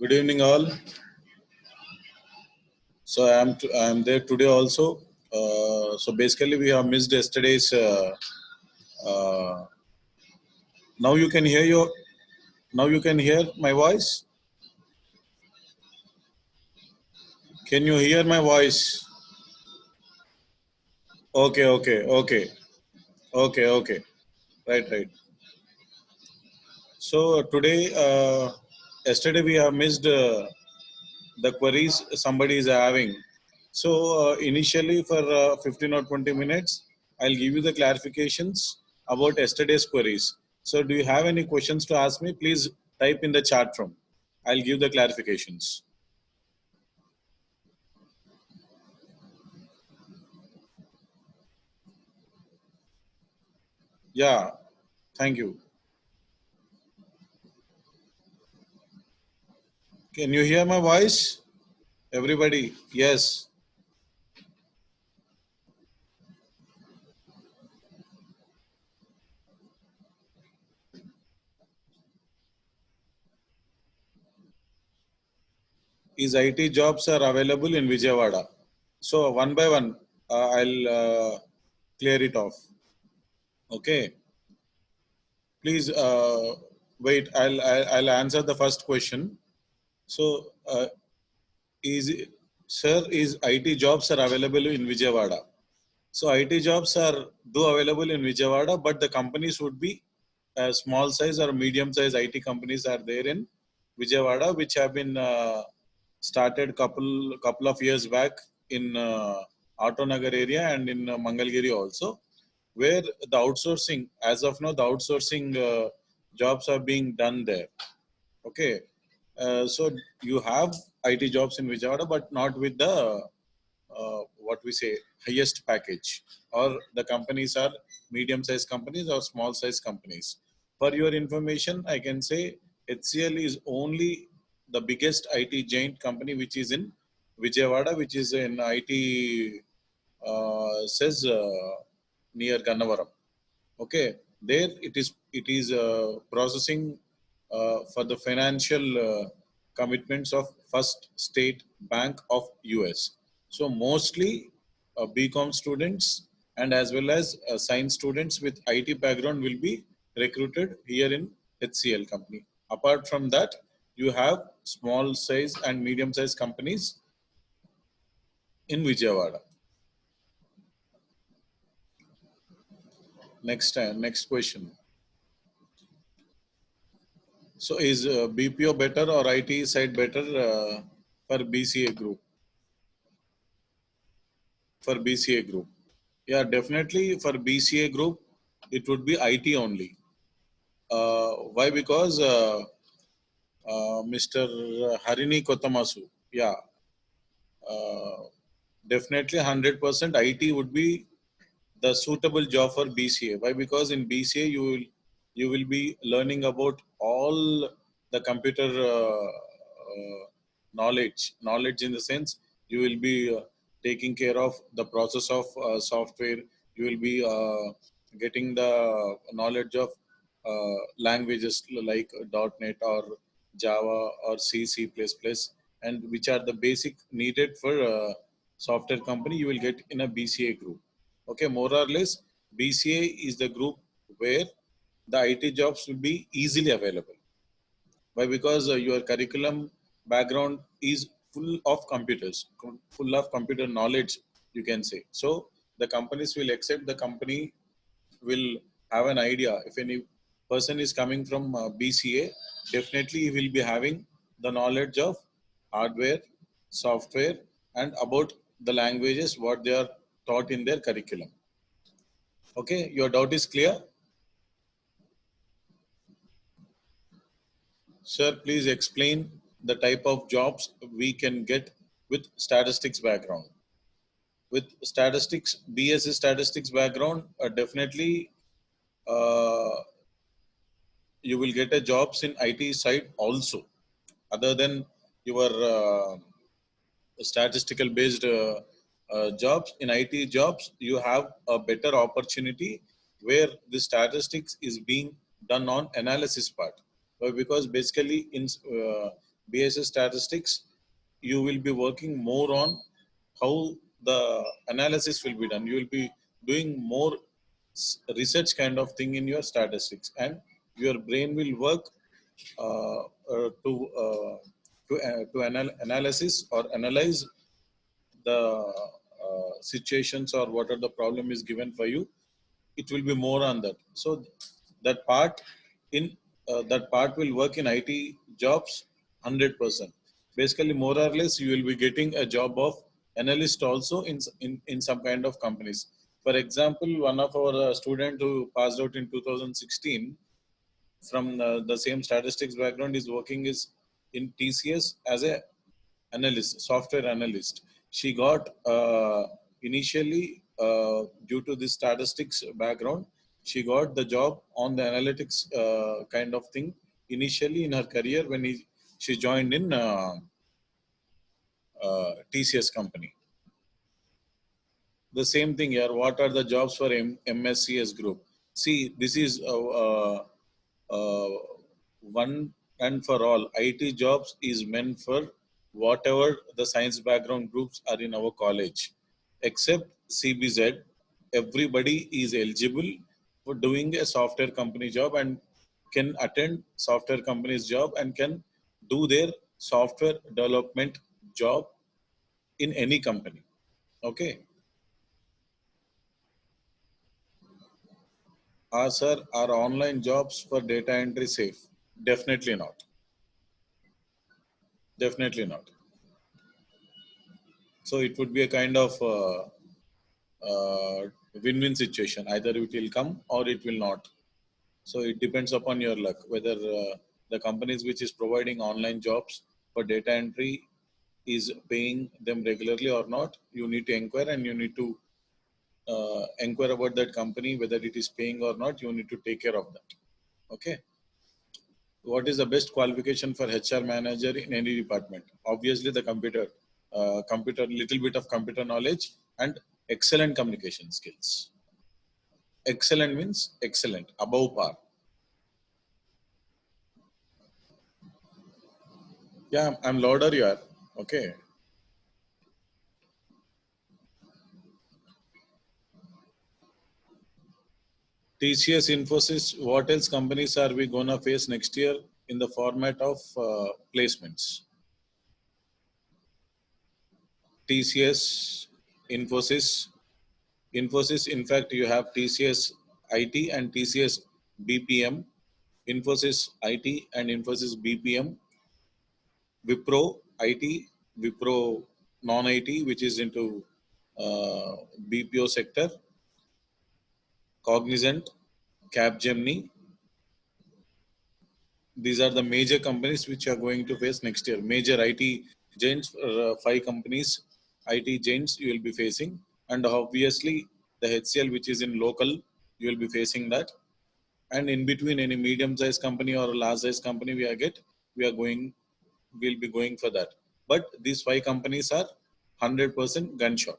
Good evening, all. So I am there today also. So basically, we have missed yesterday's. Uh, now you can hear your. Now you can hear my voice. Can you hear my voice? Okay, okay, okay, okay, okay. Right, right. So today, yesterday we have missed the queries somebody is having. So initially for 15 or 20 minutes, I'll give you the clarifications about yesterday's queries. So do you have any questions to ask me? Please type in the chat room. I'll give the clarifications. Yeah, thank you. Can you hear my voice? Everybody, yes. Is IT jobs are available in Vijayawada? So one by one, I'll clear it off. Okay. Please wait. I'll answer the first question. So, is sir, is IT jobs are available in Vijayawada? So IT jobs are do available in Vijayawada, but the companies would be small size or medium size IT companies are there in Vijayawada, which have been started couple of years back in Auto Nagar area and in Mangalgiri also, where the outsourcing, as of now, the outsourcing jobs are being done there. Okay, so you have IT jobs in Vijayawada, but not with the what we say highest package, or the companies are medium sized companies or small sized companies. For your information, I can say HCL is only the biggest IT giant company which is in Vijayawada, which is in IT says near Gannavaram. Okay, there it is processing for the financial commitments of First State Bank of US. So mostly BCom students and as well as science students with IT background will be recruited here in HCL company. Apart from that, you have small size and medium size companies in Vijayawada. Next question. So is BPO better or IT side better for BCA group? For BCA group, yeah, definitely for BCA group, it would be IT only. Why? Because Mr. Harini Kotamasu, yeah, uh, definitely 100% IT would be the suitable job for BCA. Why? Because in BCA you will be learning about all the computer knowledge in the sense you will be taking care of the process of software. You will be getting the knowledge of languages like .NET or Java or C, C++, and which are the basic needed for software company. You will get in a BCA group. Okay, more or less, BCA is the group where the IT jobs will be easily available. Why? Because your curriculum background is full of computers, full of computer knowledge, you can say. So the companies will accept, the company will have an idea. If any person is coming from BCA, definitely he will be having the knowledge of hardware, software, and about the languages what they are taught in their curriculum. Okay, your doubt is clear? Sir, please explain the type of jobs we can get with statistics background. With statistics, BSc statistics background, definitely uh, you will get a jobs in IT side also. Other than your statistical based jobs, in IT jobs, you have a better opportunity where the statistics is being done on analysis part. Because basically in BSc Statistics, you will be working more on how the analysis will be done. You will be doing more research kind of thing in your statistics, and your brain will work uh, uh, to uh, analysis or analyze the situations or what are the problem is given for you. It will be more on that. So that part in that part will work in IT jobs 100%. Basically, more or less, you will be getting a job of analyst also in some kind of companies. For example, one of our student who passed out in 2016 from the same statistics background is working is in TCS as a analyst, software analyst. She got initially due to this statistics background, she got the job on the analytics kind of thing initially in her career when she joined in TCS company. The same thing here. What are the jobs for MSCS group? See, this is uh, one and for all. IT jobs is meant for whatever the science background groups are in our college, except CBZ. Everybody is eligible for doing a software company job and can attend software company's job and can do their software development job in any company. Okay. Sir, are online jobs for data entry safe? Definitely not. Definitely not. So it would be a kind of win-win situation. Either it will come or it will not. So it depends upon your luck whether the companies which is providing online jobs for data entry is paying them regularly or not. You need to inquire and you need to inquire about that company whether it is paying or not. You need to take care of that. Okay. What is the best qualification for HR manager in any department? Obviously, the computer, little bit of computer knowledge and excellent communication skills. Excellent means excellent, above par. Yeah, I'm louder you are. Okay. TCS, Infosys, what else companies are we gonna face next year in the format of placements? TCS, Infosys, in fact, you have TCS IT and TCS BPM, Infosys IT and Infosys BPM, Wipro IT, Wipro non-IT, which is into BPO sector, Cognizant, Capgemini. These are the major companies which are going to face next year. Major IT giants, 5 companies, IT giants you will be facing, and obviously the HCL which is in local, you will be facing that. And in between any medium-sized company or a large-sized company we'll be going for that. But these 5 companies are 100% gunshot.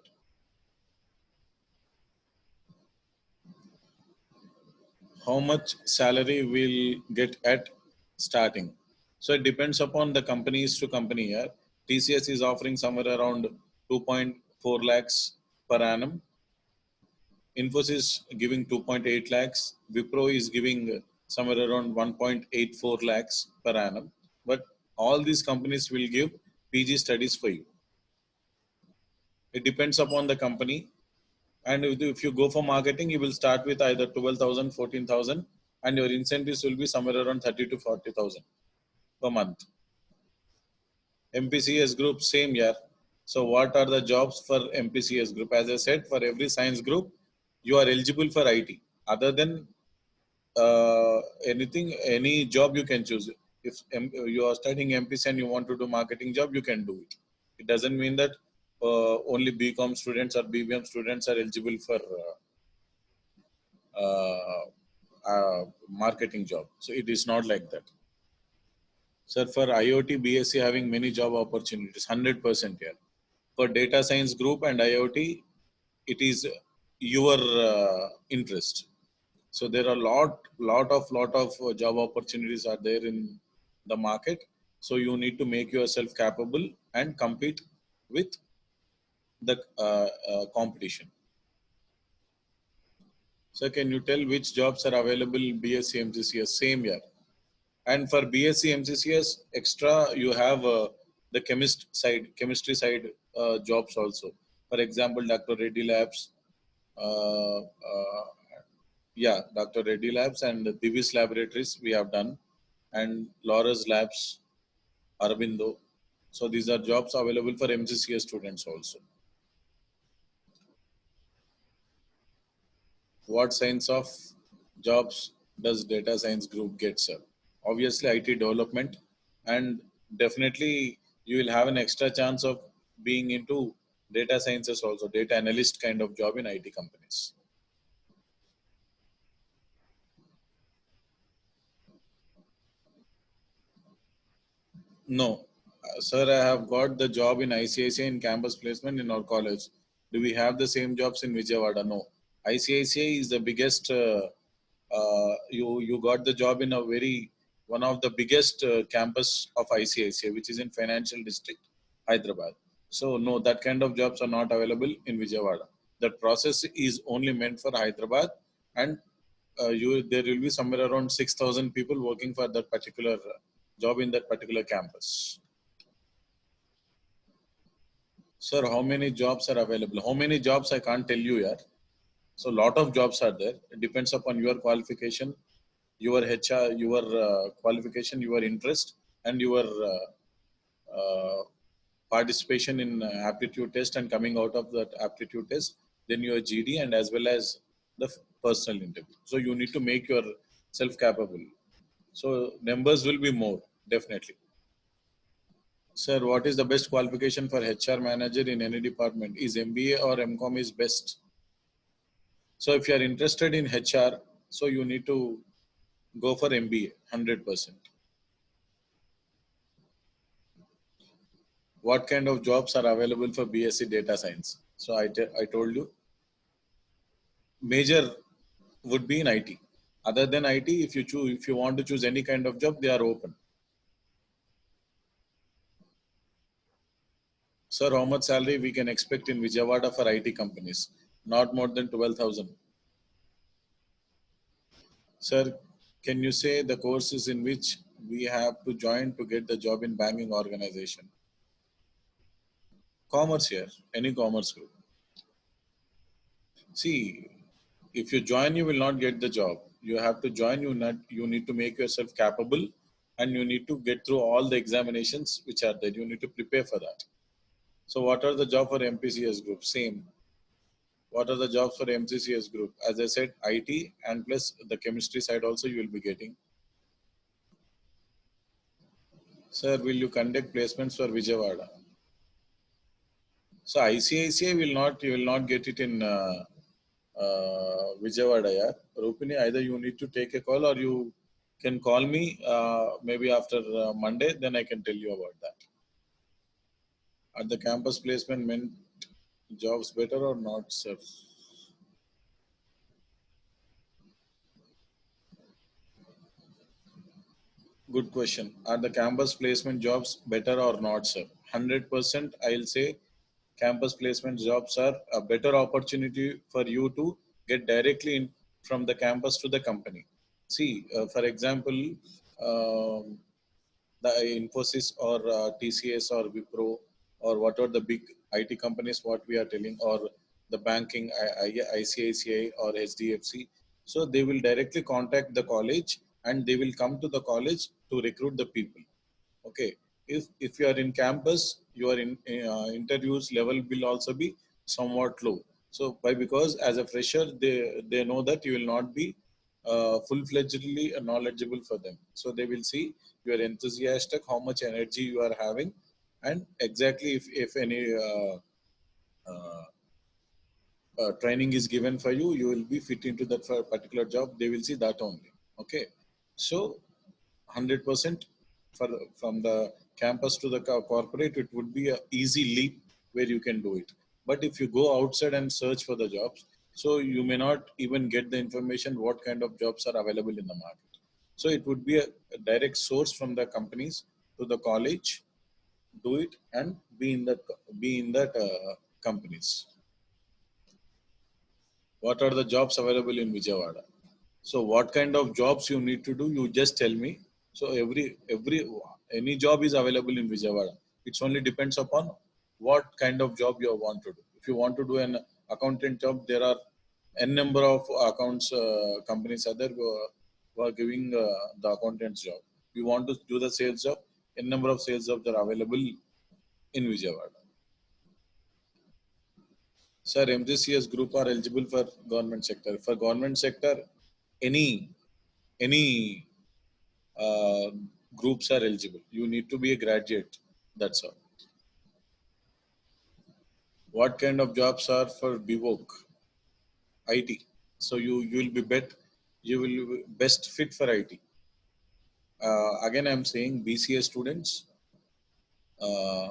How much salary will get at starting? So it depends upon the companies to company here. TCS is offering somewhere around 2.4 lakhs per annum. Infosys giving 2.8 lakhs. Wipro is giving somewhere around 1.84 lakhs per annum. But all these companies will give PG studies for you. It depends upon the company. And if you go for marketing, you will start with either 12,000, 14,000, and your incentives will be somewhere around 30 to 40,000 per month. MPCS group, same year. So what are the jobs for MPCS group? As I said, for every science group, you are eligible for IT. Other than anything, any job you can choose. If you are studying MPC and you want to do marketing job, you can do it. It doesn't mean that only BCom students or BBM students are eligible for marketing job. So it is not like that. Sir, for IoT, BSc having many job opportunities, 100% here. For data science group and IoT, it is your interest. So there are lot of job opportunities are there in the market. So you need to make yourself capable and compete with the competition. So can you tell which jobs are available in BSc MCCS same year? And for BSc MCCS extra, you have the chemistry side jobs also. For example, Dr. Reddy Labs, uh, uh, yeah, Dr. Reddy Labs and Divis Laboratories we have done, and Laura's Labs, Arabindo. So these are jobs available for MCCS students also. What kinds of jobs does data science group get, sir? Obviously, IT development, and definitely you will have an extra chance of being into data sciences also, data analyst kind of job in IT companies. No, sir, I have got the job in ICICI in campus placement in our college. Do we have the same jobs in Vijayawada? No. ICICI is the biggest. You got the job in a very one of the biggest campus of ICICI, which is in Financial District, Hyderabad. So no, that kind of jobs are not available in Vijayawada. That process is only meant for Hyderabad, and you there will be somewhere around 6,000 people working for that particular job in that particular campus. Sir, how many jobs are available? How many jobs I can't tell you yet. So lot of jobs are there. It depends upon your qualification, your HR, your qualification, your interest, and your participation in aptitude test and coming out of that aptitude test, then your GD and as well as the personal interview. So you need to make yourself capable. So numbers will be more definitely. Sir, what is the best qualification for HR manager in any department? Is MBA or MCOM is best? So if you are interested in HR, so you need to go for MBA 100%. What kind of jobs are available for BSc data science? So I told you major would be in IT. Other than IT, if you want to choose any kind of job, they are open. Sir, how much salary we can expect in Vijayawada for IT companies? Not more than 12,000. Sir, can you say the courses in which we have to join to get the job in banking organization? Commerce here, any commerce group. See, if you join, you will not get the job. You have to join. You need to make yourself capable, and you need to get through all the examinations which are there. You need to prepare for that. So, what are the job for MPCS group? Same. What are the jobs for MCCS group? As I said, IT and plus the chemistry side also you will be getting. Sir, will you conduct placements for Vijayawada? So ICICI you will not get it in Vijayawada. Yeah, Rupini, either you need to take a call or you can call me maybe after Monday. Then I can tell you about that. Are the campus placement meant jobs better or not, sir? Good question. Are the campus placement jobs better or not, sir? 100% I'll say campus placement jobs are a better opportunity for you to get directly in from the campus to the company. See, for example, um, the Infosys or TCS or Wipro or whatever the big IT companies, what we are telling, or the banking, ICICI or HDFC. So they will directly contact the college and they will come to the college to recruit the people. Okay. If you are in campus, your interviews level will also be somewhat low. So why? Because as a fresher, they know that you will not be full-fledgedly knowledgeable for them. So they will see you are enthusiastic, how much energy you are having, and exactly if any uh, training is given for you, you will be fit into that particular job. They will see that only. Okay. So 100% for from the campus to the corporate, it would be a easy leap where you can do it. But if you go outside and search for the jobs, so you may not even get the information what kind of jobs are available in the market. So it would be a direct source from the companies to the college, do it, and be in that companies. What are the jobs available in Vijayawada? So what kind of jobs you need to do, you just tell me. So every any job is available in Vijayawada. It's only depends upon what kind of job you want to do. If you want to do an accountant job, there are n number of accounts companies are there who are giving the accountant's job. You want to do the sales job, n number of sales jobs are available in Vijayawada. Sir, MGCS group are eligible for government sector. For government sector, any any uh, groups are eligible. You need to be a graduate. That's all. What kind of jobs are for BVOC? IT. So you will be best fit for IT. Again, I'm saying BCA students, uh,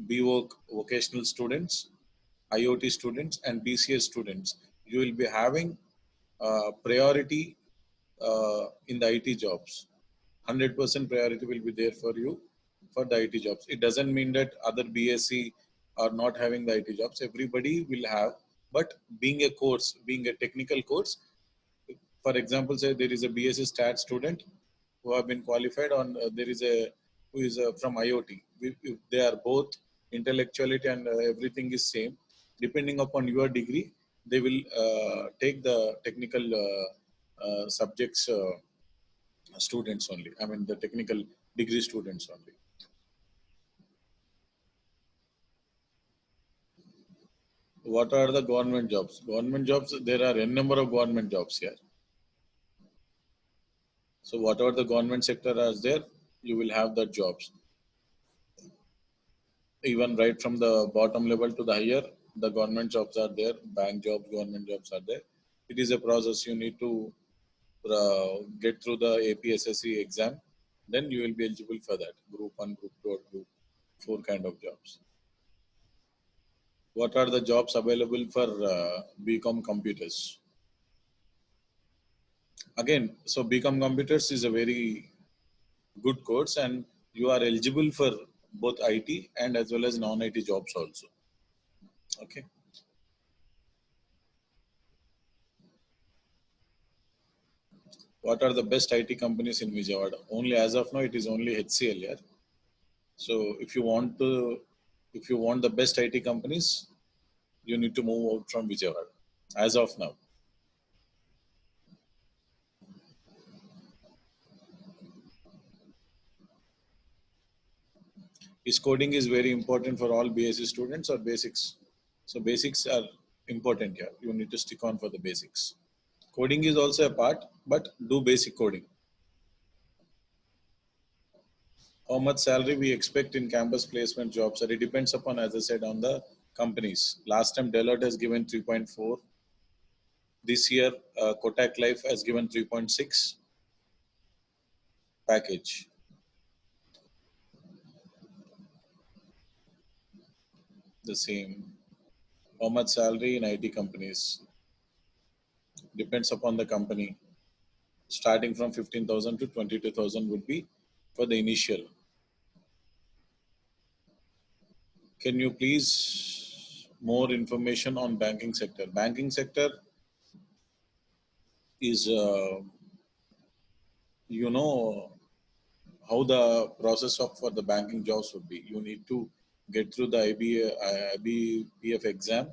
BVOC vocational students, IoT students, and BCA students. You will be having priority in the IT jobs. 100% priority will be there for you for the IT jobs. It doesn't mean that other BSc are not having the IT jobs. Everybody will have, but being a course, being a technical course, for example, say there is a BSc Stat student who have been qualified on, there is a who is from IoT. If they are both intellectuality and everything is same. Depending upon your degree, they will take the technical subjects. Students only. I mean, the technical degree students only. What are the government jobs? Government jobs, there are n number of government jobs here. So whatever the government sector is there, you will have the jobs. Even right from the bottom level to the higher, the government jobs are there. Bank jobs, government jobs are there. It is a process. You need to get through the APSSC exam. Then you will be eligible for that. Group 1, Group 2, or Group 4 kind of jobs. What are the jobs available for BCom computers? Again, so BCom computers is a very good course, and you are eligible for both IT and as well as non-IT jobs also. Okay. What are the best IT companies in Vijayawada? Only as of now, it is only HCL here. So if you want the best IT companies, you need to move out from Vijayawada. As of now, is coding is very important for all BSc students or basics. So basics are important here. You need to stick on for the basics. Coding is also a part, but do basic coding. How much salary we expect in campus placement jobs? It depends upon, as I said, on the companies. Last time Deloitte has given 3.4. This year, Kotak Life has given 3.6 package. The same. How much salary in IT companies? Depends upon the company. Starting from 15,000 to 22,000 would be for the initial. Can you please more information on banking sector? Banking sector is, you know, how the process of for the banking jobs would be. You need to get through the IBPF exam,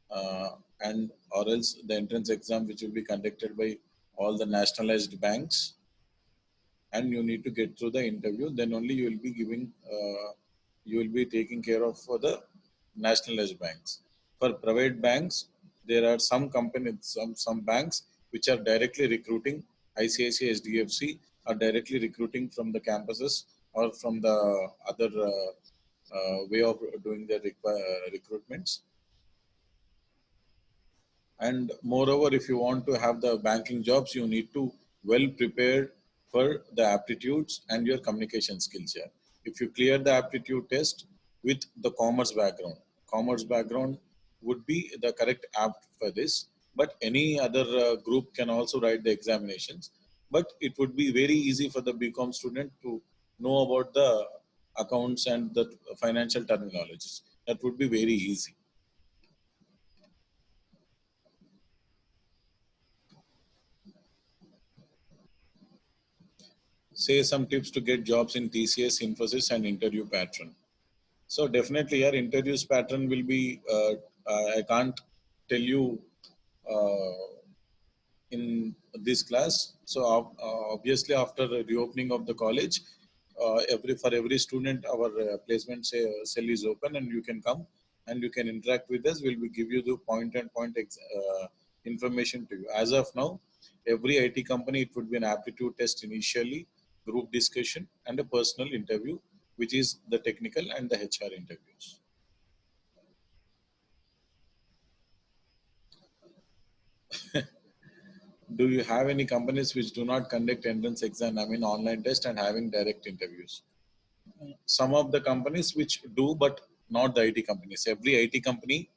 uh, and or else the entrance exam, which will be conducted by all the nationalized banks, and you need to get through the interview. Then only you will be giving, you will be taking care of for the nationalized banks. For private banks, there are some companies, some banks which are directly recruiting. ICICI, SDFC are directly recruiting from the campuses or from the other way of doing the recruitments. And moreover, if you want to have the banking jobs, you need to well prepared for the aptitudes and your communication skills here. If you clear the aptitude test with the commerce background would be the correct apt for this. But any other group can also write the examinations. But it would be very easy for the BCom student to know about the accounts and the financial terminologies. That would be very easy. Say some tips to get jobs in TCS, Infosys, and interview pattern. So definitely, your interviews pattern will be. I can't tell you in this class. So obviously, after the reopening of the college, every for every student, our placement cell is open, and you can come and you can interact with us. We'll be give you the point and point information to you. As of now, every IT company, it would be an aptitude test initially, group discussion, and a personal interview, which is the technical and the HR interviews. Do you have any companies which do not conduct entrance exam, I mean online test and having direct interviews? Some of the companies which do, but not the IT companies. Every IT company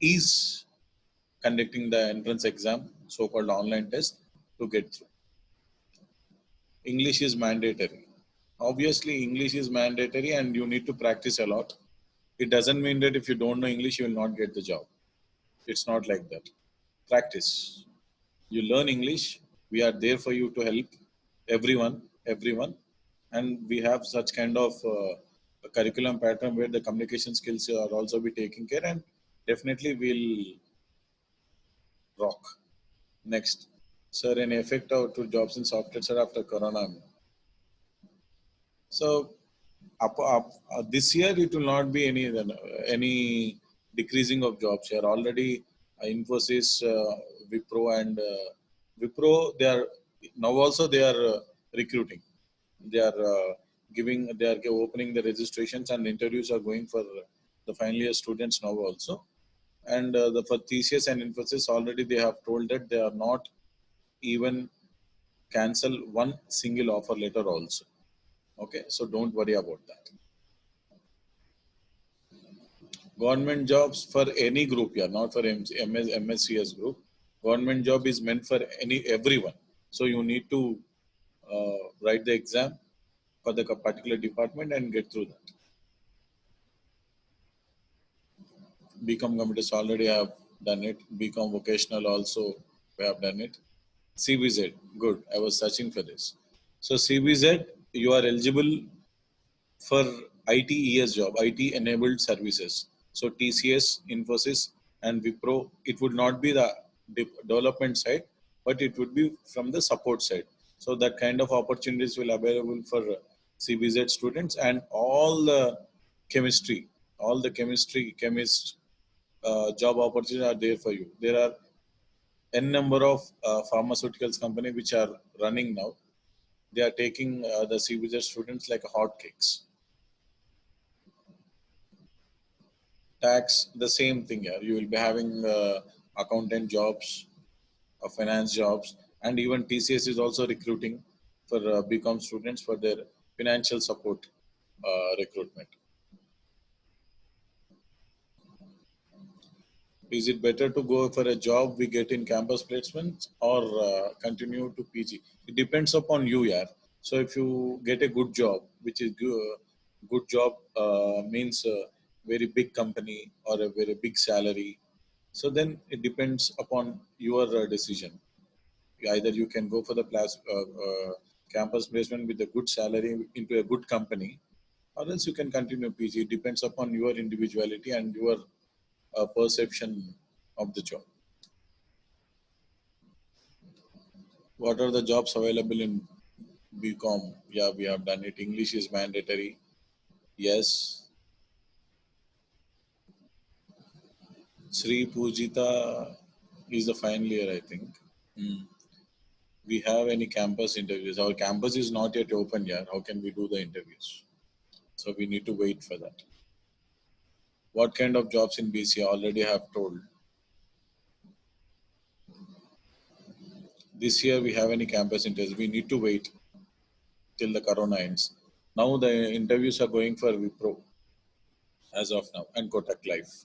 is conducting the entrance exam, so-called online test, to get through. English is mandatory. Obviously, English is mandatory and you need to practice a lot. It doesn't mean that if you don't know English, you will not get the job. It's not like that. Practice. You learn English. We are there for you to help everyone. And we have such kind of a curriculum pattern where the communication skills are also be taken care, and definitely we'll rock. Next. Sir, any effect out to jobs in software sir after Corona? So this year it will not be any decreasing of jobs here. Already Infosys, Wipro, and Wipro, they are now also they are recruiting. They are they are opening the registrations, and interviews are going for the final year students now also. And for TCS and Infosys, already they have told that they are not even cancel one single offer letter also. Okay, so don't worry about that. Government jobs for any group, yeah, not for MSCS group. Government job is meant for everyone. So you need to write the exam for the particular department and get through that. BCom committees already have done it. BCom vocational also we have done it. CBZ, good. I was searching for this. So CBZ, you are eligible for ITES job, IT enabled services. So TCS, Infosys, and Wipro, it would not be the development side, but it would be from the support side. So that kind of opportunities will available for CBZ students, and all the chemist job opportunities are there for you. There are n number of pharmaceuticals company which are running now. They are taking the CBZ students like hotcakes. Tax, the same thing here. You will be having accountant jobs, finance jobs, and even TCS is also recruiting for BCom students for their financial support recruitment. Is it better to go for a job we get in campus placements or continue to PG? It depends upon you, yeah. So if you get a good job, which is good job means a very big company or a very big salary, so then it depends upon your decision. Either you can go for the campus placement with a good salary into a good company, or else you can continue PG. It depends upon your individuality and your perception of the job. What are the jobs available in BCom? Yeah, we have done it. English is mandatory. Yes. Sri Pujita is the final year, I think. Hmm. We have any campus interviews? Our campus is not yet open yet. How can we do the interviews? So we need to wait for that. What kind of jobs in BC? Already have told. This year we have any campus interviews? We need to wait till the corona ends. Now the interviews are going for Wipro as of now and Kotak Life.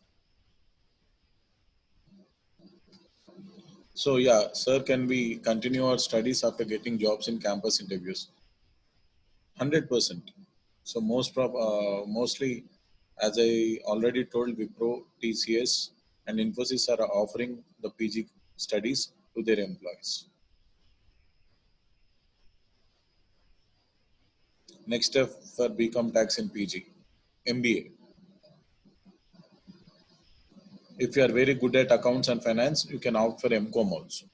So yeah, sir, can we continue our studies after getting jobs in campus interviews? 100%. So mostly, as I already told, Wipro, TCS, and Infosys are offering the PG studies to their employees. Next step for become tax in PG, MBA. If you are very good at accounts and finance, you can opt for MCOM also.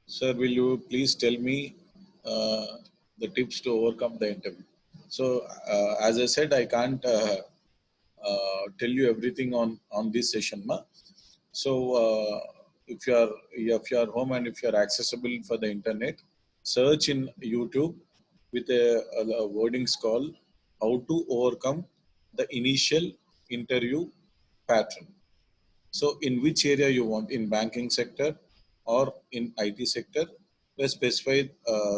Sir, will you please tell me the tips to overcome the interview? So, as I said, I can't tell you everything on this session, ma. So, if you are home and if you are accessible for the internet, search in YouTube with a wordings called "How to Overcome the Initial Interview Pattern." So, in which area you want, in banking sector or in IT sector, they specify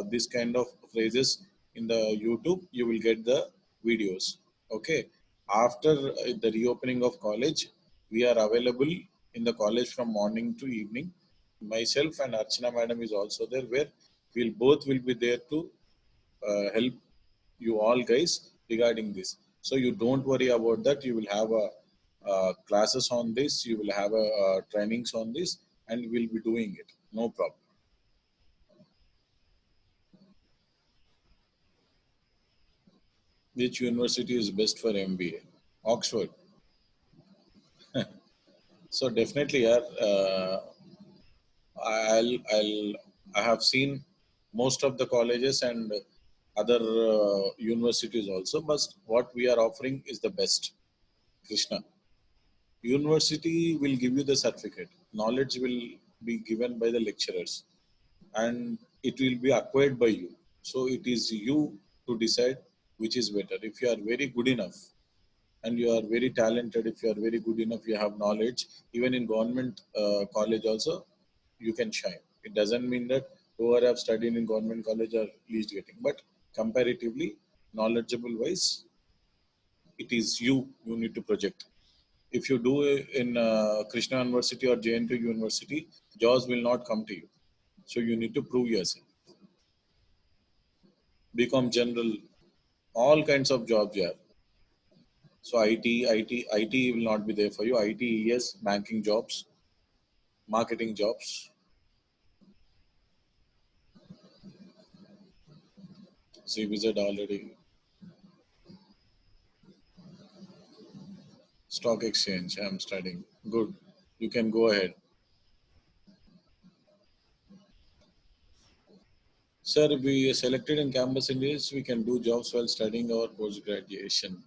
this kind of phrases in the YouTube. You will get the videos. Okay. After the reopening of college, we are available in the college from morning to evening. Myself and Archana madam is also there, where we'll both will be there to help you all guys regarding this. So you don't worry about that. You will have a classes on this. You will have a trainings on this, and we'll be doing it. No problem. Which university is best for MBA? Oxford. So definitely, yeah. I'll I have seen most of the colleges and other universities also, but what we are offering is the best. Krishna. University will give you the certificate. Knowledge will be given by the lecturers, and it will be acquired by you. So it is you to decide which is better. If you are very good enough and you are very talented, if you are very good enough, you have knowledge, even in government college also, you can shine. It doesn't mean that whoever have studied in government college are least getting, but comparatively, knowledgeable wise, it is you need to project. If you do in Krishna University or JNT University, jobs will not come to you. So you need to prove yourself. Become general, all kinds of jobs here. So IT will not be there for you. IT, yes, banking jobs, marketing jobs. See, visit already. Stock exchange, I'm studying. Good. You can go ahead. Sir, if we are selected in campus Indians, we can do jobs while studying our post graduation.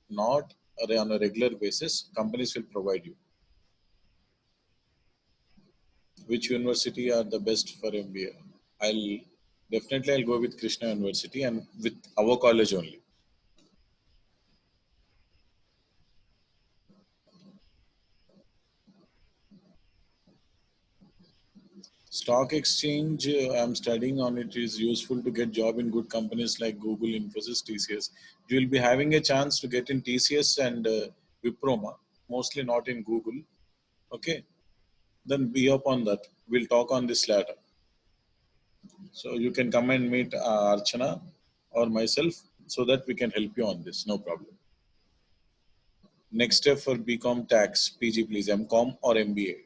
Not on a regular basis. Companies will provide you. Which university are the best for MBA? I'll go with Krishna University and with our college only. Stock exchange, I'm studying on it, is useful to get job in good companies like Google, Infosys, TCS. You will be having a chance to get in TCS and Wiproma, mostly not in Google. Okay, then be up on that. We'll talk on this later. So you can come and meet Archana or myself so that we can help you on this. No problem. Next step for BCom tax, PG please, MCom or MBA.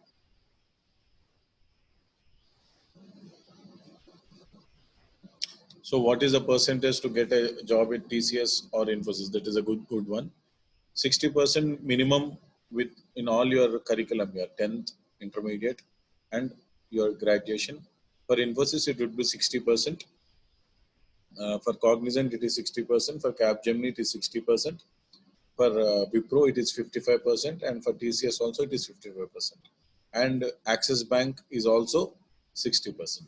So what is the percentage to get a job at TCS or Infosys? That is a good one. 60% minimum with in all your curriculum, your 10th, intermediate, and your graduation. For Infosys, it would be 60%. For Cognizant, it is 60%. For Capgemini, it is 60%. For Wipro, it is 55%. And for TCS also, it is 55%. And Axis Bank is also 60%.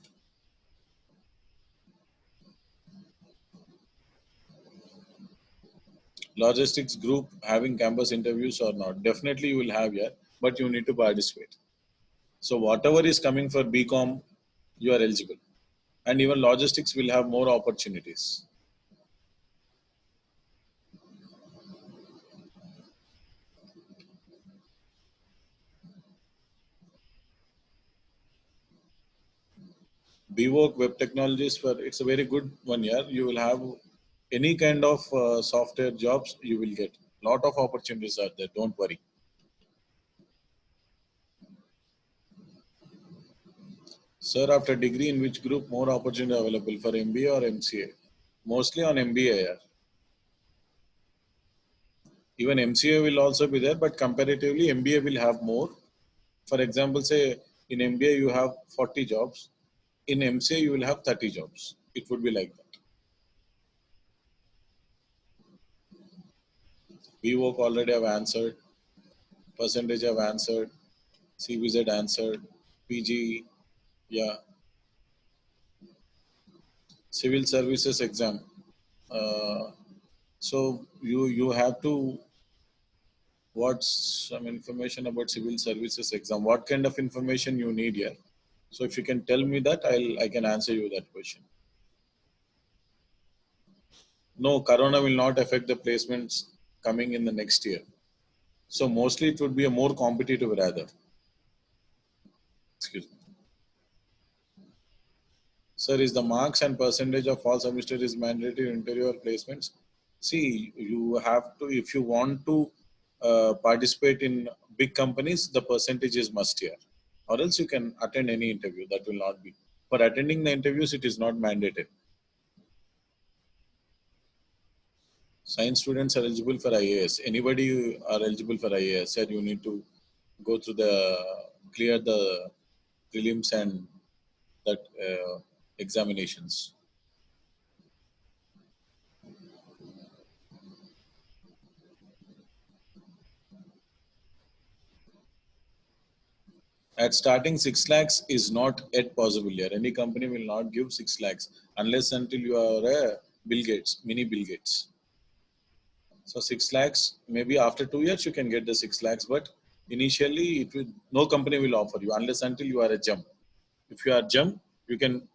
Logistics group having campus interviews or not? Definitely you will have, yeah, but you need to participate. So whatever is coming for BCom, you are eligible. And even logistics will have more opportunities. BWork Web Technologies for it's a very good 1 year. You will have any kind of software jobs you will get. Lot of opportunities are there. Don't worry. Sir, after degree, in which group more opportunity available for MBA or MCA? Mostly on MBA. Yeah. Even MCA will also be there, but comparatively MBA will have more. For example, say in MBA you have 40 jobs. In MCA you will have 30 jobs. It would be like that. BWork already have answered. Percentage have answered. CBZ answered. PG, yeah. Civil services exam. So you have to what's some information about civil services exam? What kind of information you need here? So if you can tell me that, I can answer you that question. No, Corona will not affect the placements coming in the next year. So mostly it would be a more competitive rather. Excuse me. Sir, is the marks and percentage of all semester is mandatory in interview or placements? See, you have to, if you want to participate in big companies, the percentage is must here. Or else you can attend any interview, that will not be. For attending the interviews, it is not mandated. Science students are eligible for IAS. Anybody are eligible for IAS, sir, you need to go through clear the prelims and that examinations. At starting, 6 lakhs is not yet possible here. Any company will not give 6 lakhs unless until you are a Bill Gates, mini Bill Gates. So 6 lakhs, maybe after 2 years you can get the 6 lakhs, but initially no company will offer you unless until you are a gem. If you are gem, you can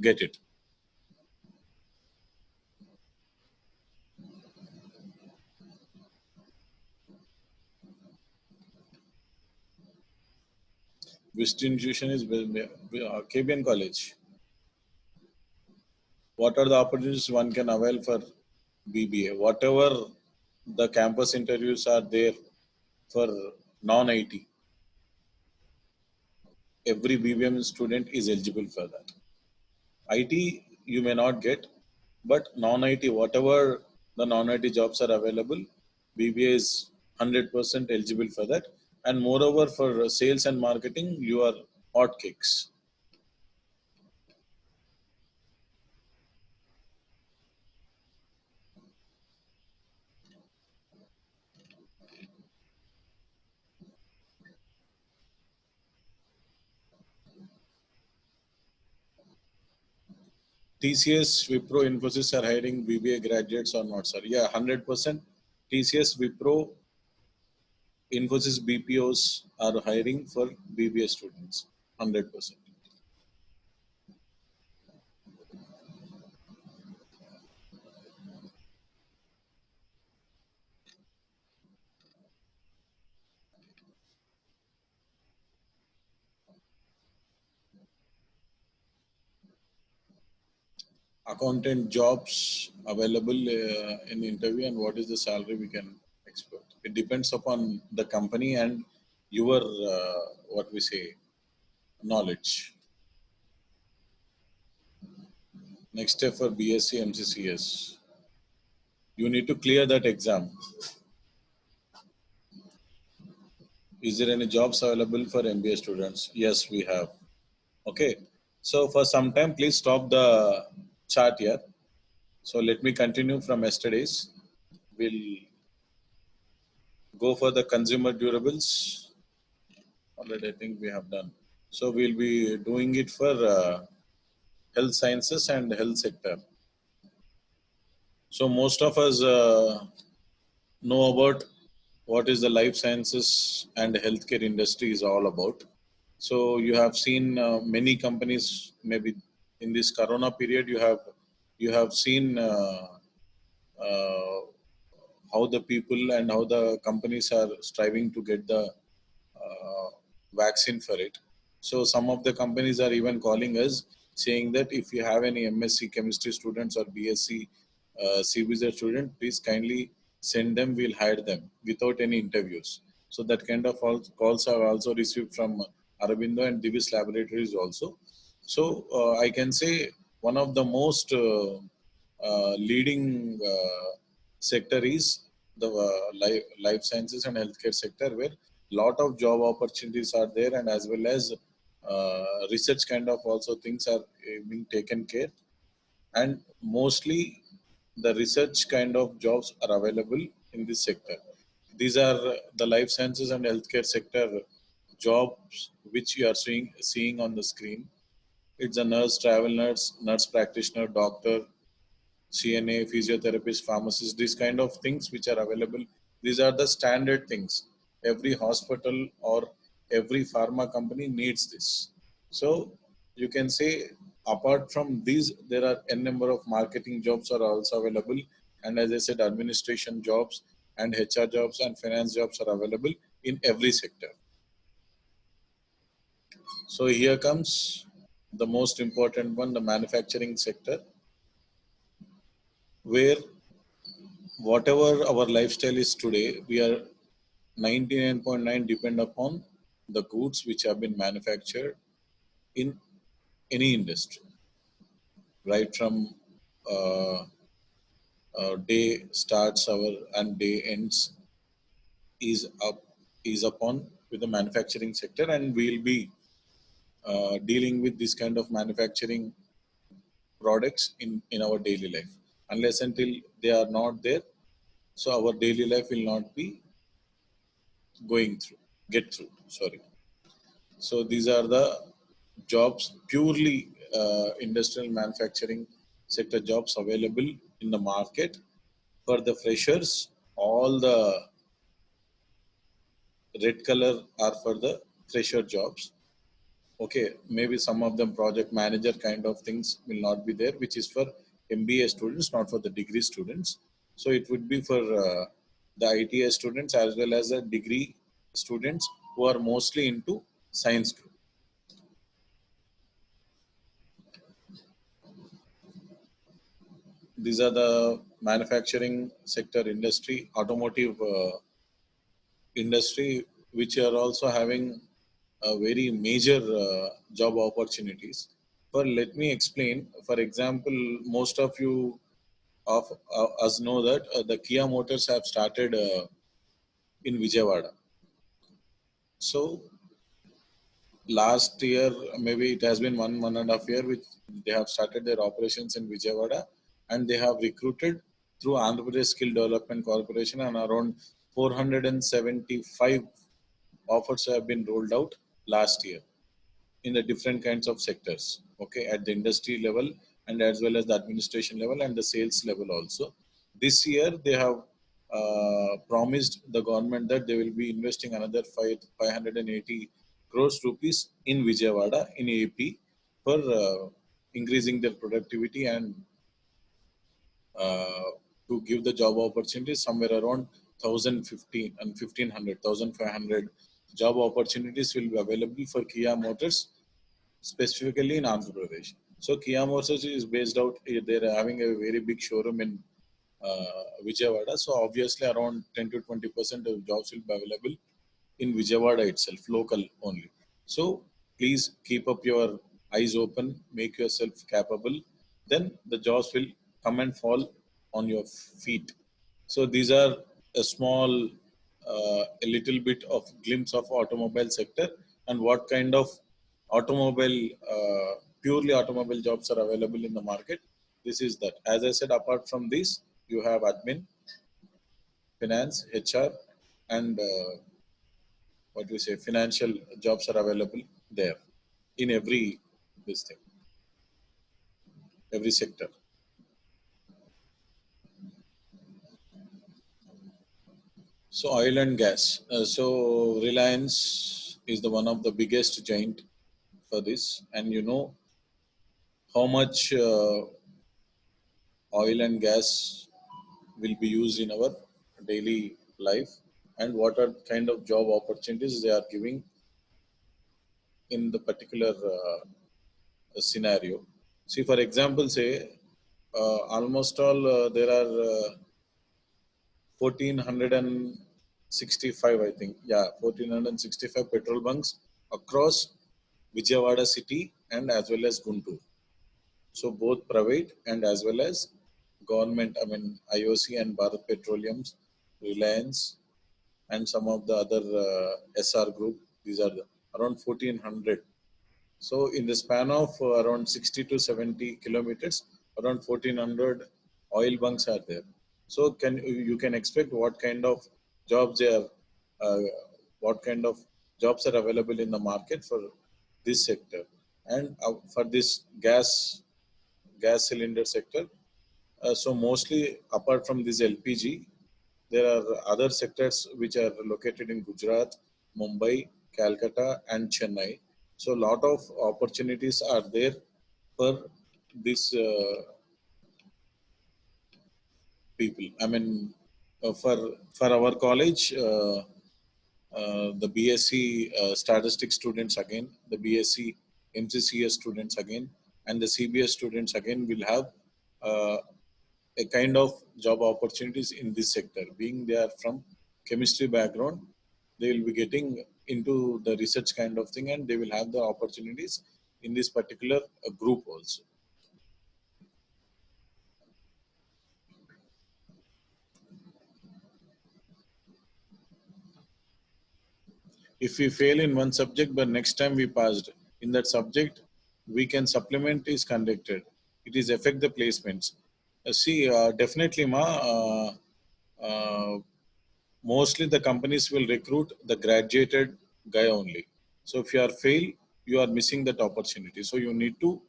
get it. Which institution is KBN College? What are the opportunities one can avail for BBA? Whatever the campus interviews are there for non-IT, every BBM student is eligible for that. IT you may not get, but non-IT, whatever the non-IT jobs are available, BBA is 100% eligible for that. And moreover, for sales and marketing, you are hotcakes. TCS, Wipro, Infosys are hiring BBA graduates or not, sir? Yeah, 100%. TCS, Wipro, Infosys, BPOs are hiring for BBA students, 100%. Accountant jobs available in interview and what is the salary we can expect? It depends upon the company and your, what we say, knowledge. Next step for BSc MCCS. You need to clear that exam. Is there any jobs available for MBA students? Yes, we have. Okay. So for some time, please stop the chart here. So let me continue from yesterday's. We'll go for the consumer durables. Already, I think we have done. So we'll be doing it for health sciences and health sector. So most of us know about what is the life sciences and healthcare industry is all about. So you have seen many companies. Maybe in this Corona period, you have seen uh, how the people and how the companies are striving to get the vaccine for it. So some of the companies are even calling us saying that if you have any MSc chemistry students or BSc CBZ student, please kindly send them. We'll hire them without any interviews. So that kind of calls are also received from Aurobindo and Divis Laboratories also. So I can say one of the most leading sector is the life sciences and healthcare sector, where lot of job opportunities are there, and as well as research kind of also things are being taken care, and mostly the research kind of jobs are available in this sector. These are the life sciences and healthcare sector jobs which you are seeing on the screen. It's a nurse, travel nurse, nurse practitioner, doctor, CNA, physiotherapist, pharmacist, these kind of things which are available. These are the standard things. Every hospital or every pharma company needs this. So you can say apart from these, there are n number of marketing jobs are also available. And as I said, administration jobs and HR jobs and finance jobs are available in every sector. So here comes the most important one, the manufacturing sector, where whatever our lifestyle is today, we are 99.9 depend upon the goods which have been manufactured in any industry, right from uh, day starts our and day ends is up is upon with the manufacturing sector, and we'll be dealing with this kind of manufacturing products in our daily life. Unless until they are not there, so our daily life will not be going through, get through. Sorry. So these are the jobs, purely industrial manufacturing sector jobs available in the market for the freshers. All the red color are for the fresher jobs. Okay, maybe some of them project manager kind of things will not be there, which is for MBA students, not for the degree students. So it would be for the ITA students as well as the degree students who are mostly into science group. These are the manufacturing sector industry, automotive industry, which are also having a very major job opportunities. For let me explain. For example, most of you of us know that the Kia Motors have started in Vijayawada. So last year, maybe it has been 1.5 year, which they have started their operations in Vijayawada, and they have recruited through Andhra Pradesh Skill Development Corporation, and around 475 offers have been rolled out last year in the different kinds of sectors. Okay, at the industry level and as well as the administration level and the sales level also. This year they have promised the government that they will be investing another 580 crores rupees in Vijayawada in AP for increasing their productivity and uh, to give the job opportunities somewhere around 1015 and 1500 1500 job opportunities will be available for Kia Motors specifically in Andhra Pradesh. So Kia Motors is based out, they're having a very big showroom in Vijayawada. So obviously around 10 to 20% of jobs will be available in Vijayawada itself, local only. So please keep up your eyes open, make yourself capable. Then the jobs will come and fall on your feet. So these are a small, a little bit of glimpse of automobile sector and what kind of automobile, purely automobile jobs are available in the market. This is that. As I said, apart from this, you have admin, finance, HR, and what we say financial jobs are available there in every this thing, every sector. So oil and gas. So Reliance is the one of the biggest giant for this, and you know how much oil and gas will be used in our daily life, and what are kind of job opportunities they are giving in the particular scenario. See, for example, say almost all there are 1465, I think. Yeah, 1465 petrol bunks across Vijayawada city and as well as Guntur. So both private and as well as government, I mean IOC and Bharat Petroleums, Reliance, and some of the other SR group. These are around 1400. So in the span of around 60 to 70 kilometers, around 1400 oil bunks are there. So you can expect what kind of jobs they are, uh, what kind of jobs are available in the market for this sector, and for this gas cylinder sector. So mostly apart from this LPG, there are other sectors which are located in Gujarat, Mumbai, Calcutta, and Chennai. So a lot of opportunities are there for these people. I mean, for our college, the BSc statistics students again, the BSc MCCS students again, and the CBS students again will have uh, a kind of job opportunities in this sector. Being they are from chemistry background, they will be getting into the research kind of thing, and they will have the opportunities in this particular group also. If we fail in one subject, but next time we passed in that subject, we can supplement is conducted. It is affect the placements. See, definitely, uh, mostly the companies will recruit the graduated guy only. So if you are fail, you are missing that opportunity. So you need to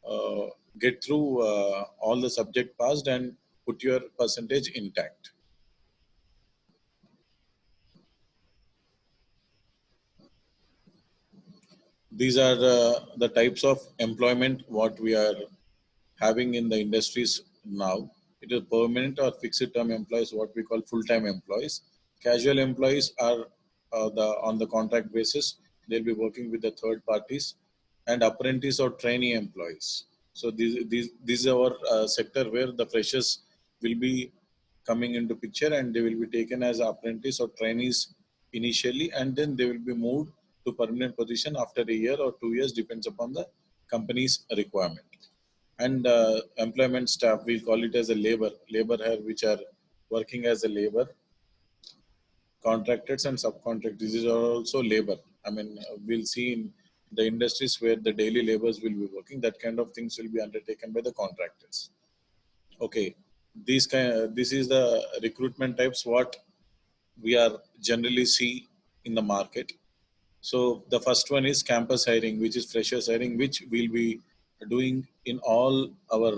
uh, get through all the subject passed and put your percentage intact. These are the types of employment what we are having in the industries now. It is permanent or fixed term employees, what we call full time employees. Casual employees are the on the contract basis. They'll be working with the third parties, and apprentice or trainee employees. So this is our sector where the freshers will be coming into picture, and they will be taken as apprentice or trainees initially, and then they will be moved to permanent position after a year or 2 years, depends upon the company's requirement. And employment staff, we call it as a labor here, which are working as a labor, contractors and subcontractors. These are also labor. I mean, we'll see in the industries where the daily laborers will be working, that kind of things will be undertaken by the contractors. Okay, this is the recruitment types what we are generally see in the market. So the first one is campus hiring, which is freshers hiring, which we'll be doing in all our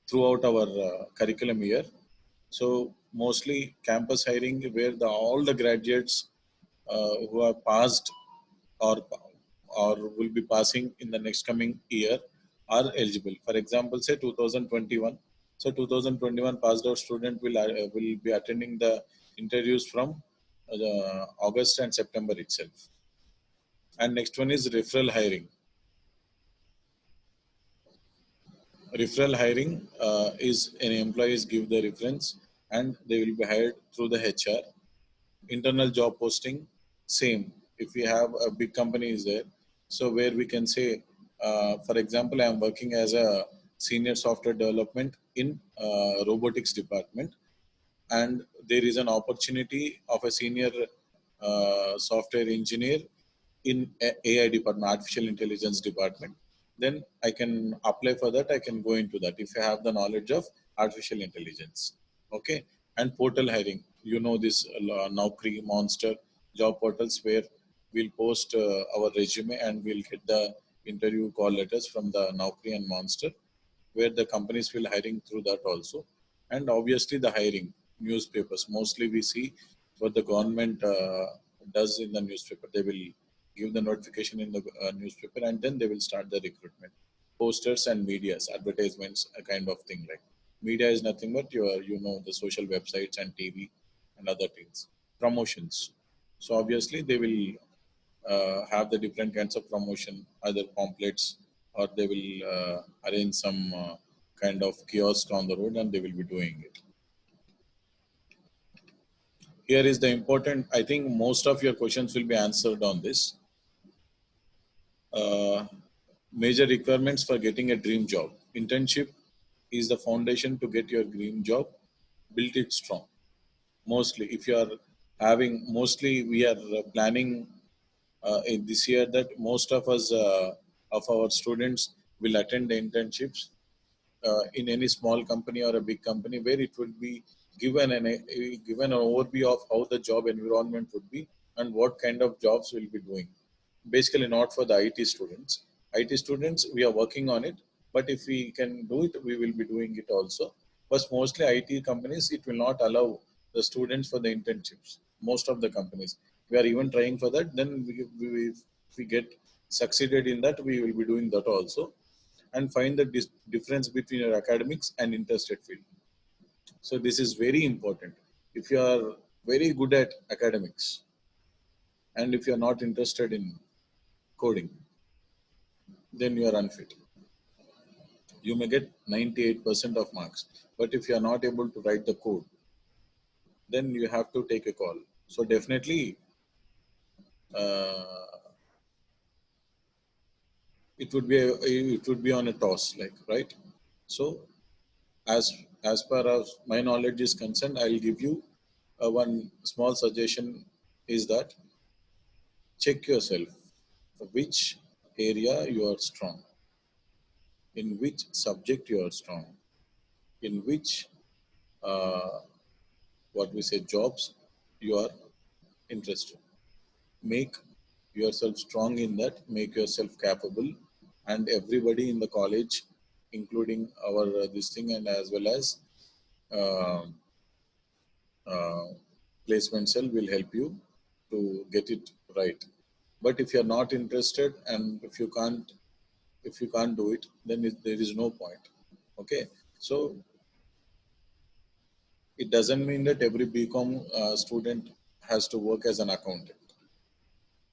throughout our curriculum year. So mostly campus hiring, where all the graduates who are passed or or will be passing in the next coming year are eligible. For example, say 2021. So 2021 passed out student will be attending the interviews from August and September itself. And next one is referral hiring. Referral hiring is an employees give the reference and they will be hired through the HR. Internal job posting, same. If we have a big company is there, so where we can say, for example, I am working as a senior software development in robotics department, and there is an opportunity of a senior software engineer in AI department, artificial intelligence department, then I can apply for that. I can go into that if I have the knowledge of artificial intelligence. Okay, and portal hiring. You know this Naukri, Monster job portals where we'll post our resume and we'll get the interview call letters from the Naukri and Monster, where the companies will hiring through that also. And obviously the hiring, newspapers. Mostly we see what the government does in the newspaper. They will give the notification in the newspaper, and then they will start the recruitment. Posters and medias, advertisements, a kind of thing like. Media is nothing but the social websites and TV and other things. Promotions. So obviously they will have the different kinds of promotion, either pamphlets or they will arrange some kind of kiosk on the road and they will be doing it. Here is the important, I think most of your questions will be answered on this. Uh, Major requirements for getting a dream job. Internship is the foundation to get your dream job. Build it strong. Mostly, if you are having, mostly we are planning in this year that most of us, of our students, will attend the internships in any small company or a big company where it will be given an overview of how the job environment would be and what kind of jobs we'll be doing. Basically, not for the IT students. IT students, we are working on it, but if we can do it, we will be doing it also. But mostly IT companies, it will not allow the students for the internships. Most of the companies, we are even trying for that. Then if we get succeeded in that, we will be doing that also and find the difference between your academics and interested field. So this is very important. If you are very good at academics and if you are not interested in coding, then you are unfit. You may get 98% of marks, but if you are not able to write the code, then you have to take a call. So definitely, uh, it would be on a toss, like, right? So as as far as my knowledge is concerned, I'll give you one small suggestion is that check yourself which area you are strong, in which subject you are strong, in which uh, what we say jobs you are interested. Make yourself strong in that, make yourself capable, and everybody in the college, including our this thing, and as well as uh, uh, placement cell will help you to get it right. But if you're not interested and if you can't do it, then there is no point. Okay, so it doesn't mean that every BCom student has to work as an accountant.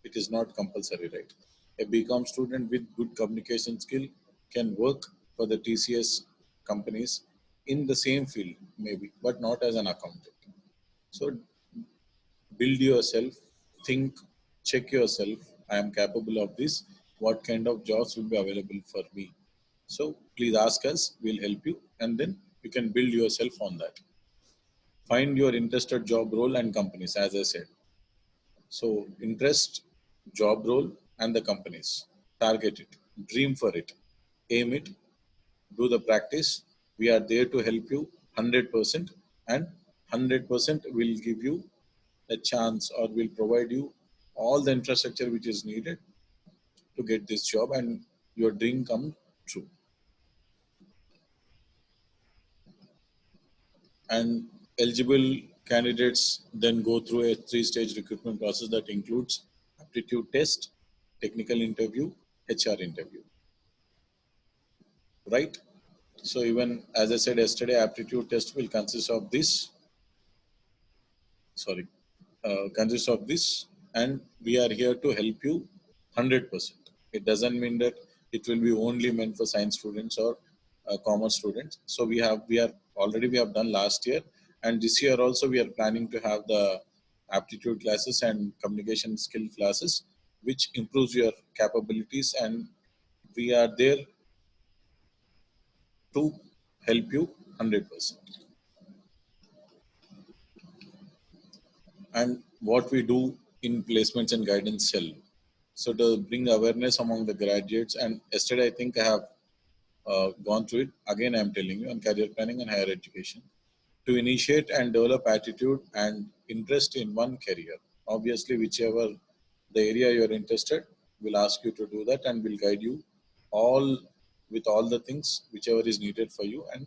It is not compulsory, right? A BCom student with good communication skill can work for the TCS companies in the same field, maybe, but not as an accountant. So build yourself, think, check yourself. I am capable of this. What kind of jobs will be available for me? So please ask us, we'll help you, and then you can build yourself on that. Find your interested job role and companies, as I said. So interest, job role, and the companies. Target it, dream for it, aim it, do the practice. We are there to help you 100%, and 100% will give you a chance or will provide you all the infrastructure which is needed to get this job and your dream come true. And eligible candidates then go through a three-stage recruitment process that includes aptitude test, technical interview, HR interview, right? So even as I said yesterday, aptitude test will consist of this, sorry, consists of this, and we are here to help you 100%. It doesn't mean that it will be only meant for science students or commerce students. So we have done last year, and this year also we are planning to have the aptitude classes and communication skill classes, which improves your capabilities, and we are there to help you 100%. And what we do in placements and guidance cell. So to bring awareness among the graduates, and yesterday I think I have gone through it. Again, I'm telling you on career planning and higher education to initiate and develop attitude and interest in one career. Obviously, whichever the area you're interested, we'll ask you to do that and we'll guide you all with all the things whichever is needed for you, and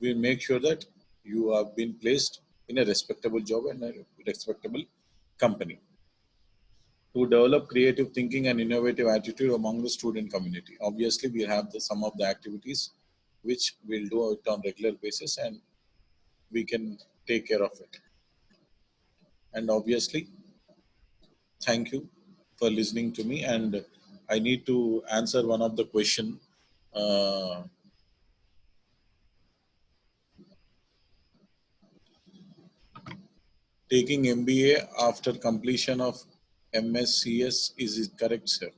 we'll make sure that you have been placed in a respectable job and a respectable company. To develop creative thinking and innovative attitude among the student community. Obviously, we have some of the activities which we'll do it on regular basis and we can take care of it. And obviously, thank you for listening to me, and I need to answer one of the question. Taking MBA after completion of MSCS, is it correct, sir?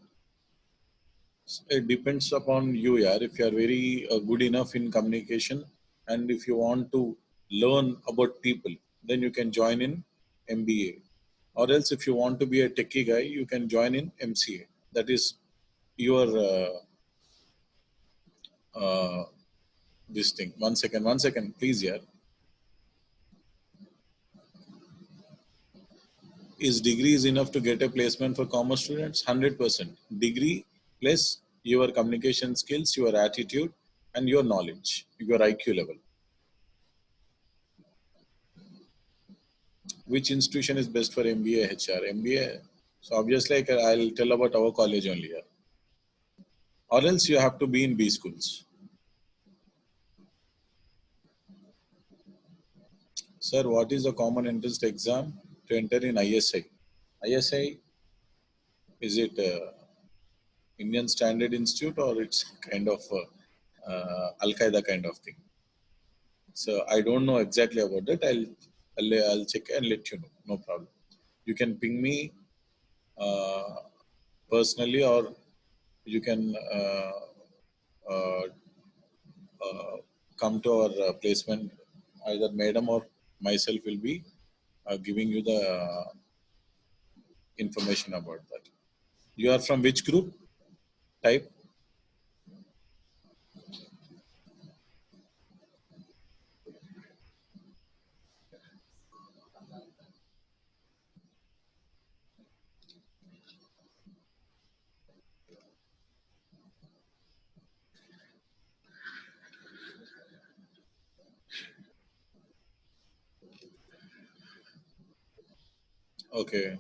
It depends upon you, yeah. If you are very good enough in communication, and if you want to learn about people, then you can join in MBA. Or else, if you want to be a techie guy, you can join in MCA. That is your uh, this thing. One second, please, yeah. Is degree is enough to get a placement for commerce students? 100%. Degree plus your communication skills, your attitude, and your knowledge, your IQ level. Which institution is best for MBA HR? MBA. So obviously, I'll tell about our college only here. Or else you have to be in B schools. Sir, what is the common entrance exam to enter in ISI? ISI, is it Indian Standard Institute, or it's kind of Al Qaeda kind of thing? So I don't know exactly about that. I'll check and let you know. No problem. You can ping me uh, personally, or you can uh, come to our placement. Either madam or myself will be giving you the information about that. You are from which group type? Okay.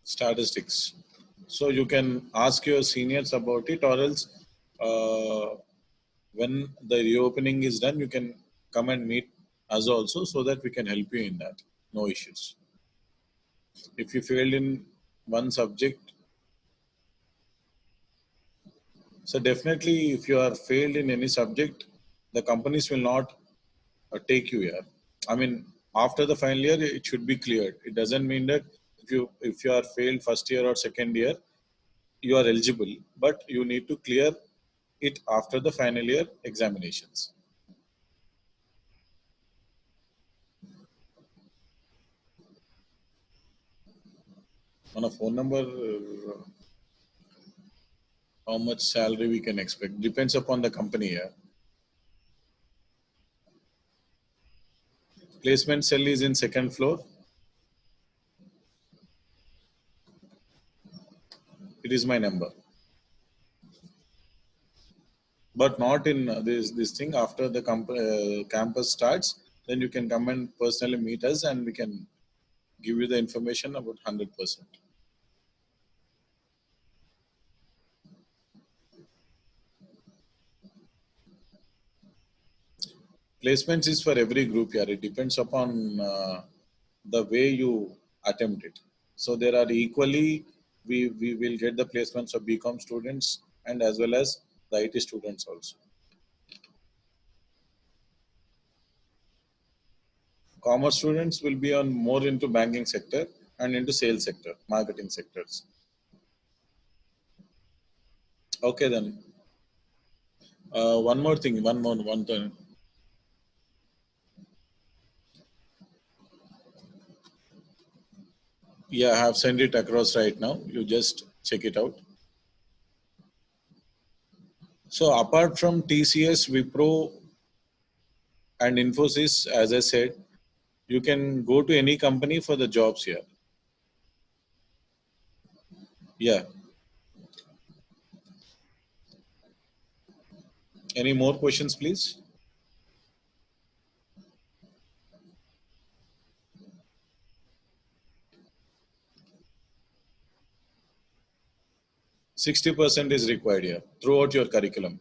Statistics. So you can ask your seniors about it, or else uh, when the reopening is done, you can come and meet us also, so that we can help you in that. No issues. If you failed in one subject, so definitely if you are failed in any subject, the companies will not take you here. I mean, after the final year, it should be cleared. It doesn't mean that if you are failed first year or second year, you are eligible, but you need to clear it after the final year examinations. On a phone number, how much salary we can expect depends upon the company. Yeah. Placement cell is in second floor. It is my number, but not in this thing. After the campus starts, then you can come and personally meet us, and we can give you the information about 100%. Placements is for every group here. It depends upon the way you attempt it. So there are equally, we will get the placements of BCom students and as well as the IT students also. Commerce students will be on more into banking sector and into sales sector, marketing sectors. Okay then. One more thing, one thing. Yeah, I have sent it across right now. You just check it out. So apart from TCS, Wipro, and Infosys, as I said, you can go to any company for the jobs here. Yeah. Any more questions, please? 60% is required here throughout your curriculum.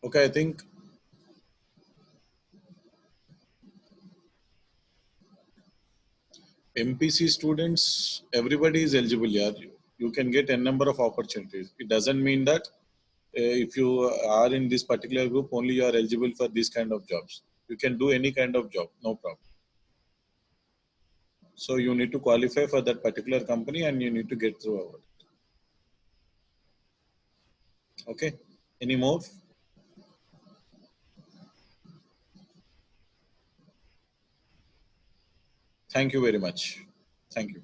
Okay, I think MPC students, everybody is eligible here. You can get a number of opportunities. It doesn't mean that if you are in this particular group, only you are eligible for this kind of jobs. You can do any kind of job, no problem. So you need to qualify for that particular company and you need to get through over it. Okay. Any more? Thank you very much. Thank you.